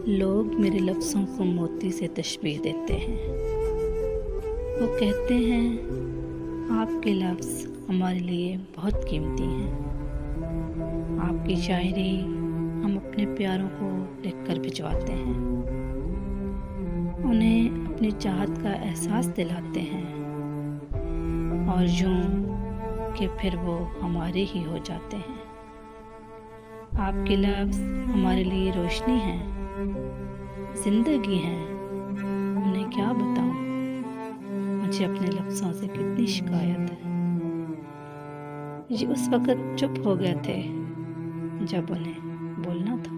लोग मेरे लफ्ज़ों को मोती से तशबीह देते हैं। वो कहते हैं आपके लफ्ज़ हमारे लिए बहुत कीमती हैं। आपकी शायरी हम अपने प्यारों को लिखकर भिजवाते हैं, उन्हें अपनी चाहत का एहसास दिलाते हैं और यूं कि फिर वो हमारे ही हो जाते हैं। आपके लफ्ज़ हमारे लिए रोशनी हैं, ज़िंदगी हैं। उन्हें क्या बताऊं, मुझे अपने लफ्ज़ों से कितनी शिकायत है। ये उस वक़्त चुप हो गए थे जब उन्हें बोलना था।